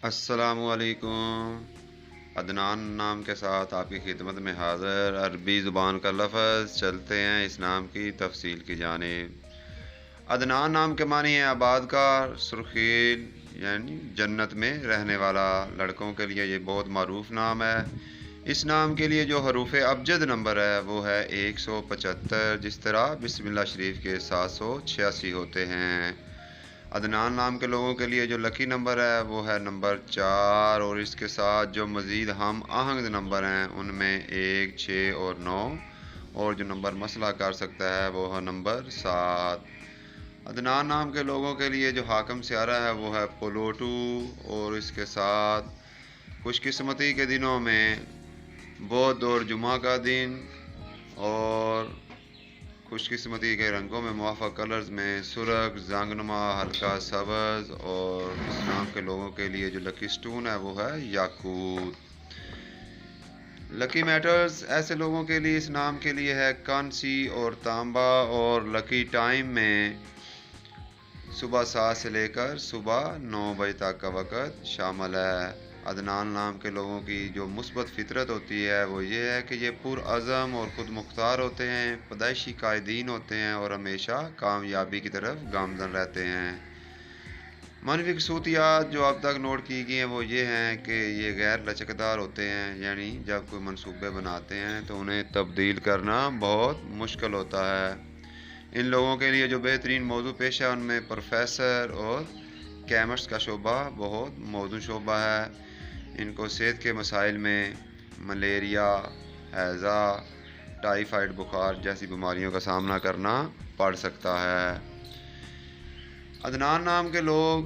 السلام علیکم۔ عدنان نام کے ساتھ آپ کی خدمت میں حاضر عربی زبان کا لفظ، چلتے ہیں اس نام کی تفصیل کی جانب۔ عدنان نام کے معنی ہے آبادکار، سرخیل یعنی جنت میں رہنے والا۔ لڑکوں کے لیے یہ بہت معروف نام ہے۔ اس نام کے لیے جو حروف ابجد نمبر ہے وہ ہے 175، جس طرح بسم اللہ شریف کے 786 ہوتے ہیں۔ عدنان نام کے لوگوں کے لیے جو لکی نمبر ہے وہ ہے نمبر 4، اور اس کے ساتھ جو مزید ہم آہنگ نمبر ہیں ان میں 1، 6 اور 9، اور جو نمبر مسئلہ کر سکتا ہے وہ ہے نمبر 7۔ عدنان نام کے لوگوں کے لیے جو حاکم سیارہ ہے وہ ہے پلوٹو، اور اس کے ساتھ خوش قسمتی کے دنوں میں بدھ اور جمعہ کا دن، اور خوش قسمتی کے رنگوں میں موافق کلرز میں سرخ، زنگنما، ہلکا سبز، اور اس نام کے لوگوں کے لیے جو لکی سٹون ہے وہ ہے یاقوت۔ لکی میٹرز ایسے لوگوں کے لیے اس نام کے لیے ہے کانسی اور تانبا، اور لکی ٹائم میں صبح 7 سے لے کر صبح 9 بجے تک کا وقت شامل ہے۔ عدنان نام کے لوگوں کی جو مثبت فطرت ہوتی ہے وہ یہ ہے کہ یہ پرعزم اور خود مختار ہوتے ہیں، پیدائشی قائدین ہوتے ہیں اور ہمیشہ کامیابی کی طرف گامزن رہتے ہیں۔ منفی خصوصیات جو اب تک نوٹ کی گئی ہیں وہ یہ ہیں کہ یہ غیر لچکدار ہوتے ہیں، یعنی جب کوئی منصوبے بناتے ہیں تو انہیں تبدیل کرنا بہت مشکل ہوتا ہے۔ ان لوگوں کے لیے جو بہترین موضوع پیش ہے ان میں پروفیسر اور کیمسٹ کا شعبہ بہت موزوں شعبہ ہے۔ ان کو صحت کے مسائل میں ملیریا، ہیضہ، ٹائیفائڈ بخار جیسی بیماریوں کا سامنا کرنا پڑ سکتا ہے۔ عدنان نام کے لوگ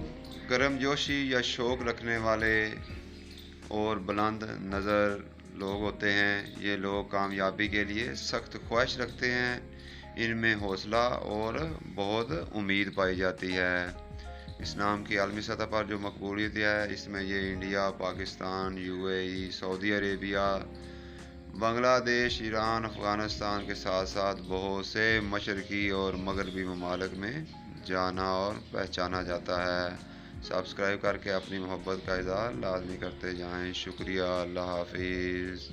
گرم جوشی یا شوق رکھنے والے اور بلند نظر لوگ ہوتے ہیں۔ یہ لوگ کامیابی کے لیے سخت خواہش رکھتے ہیں۔ ان میں حوصلہ اور بہت امید پائی جاتی ہے۔ اس نام کی عالمی سطح پر جو مقبولیت ہے اس میں یہ انڈیا، پاکستان، UAE، سعودی عربیہ، بنگلہ دیش، ایران، افغانستان کے ساتھ ساتھ بہت سے مشرقی اور مغربی ممالک میں جانا اور پہچانا جاتا ہے۔ سبسکرائب کر کے اپنی محبت کا اظہار لازمی کرتے جائیں۔ شکریہ۔ اللہ حافظ۔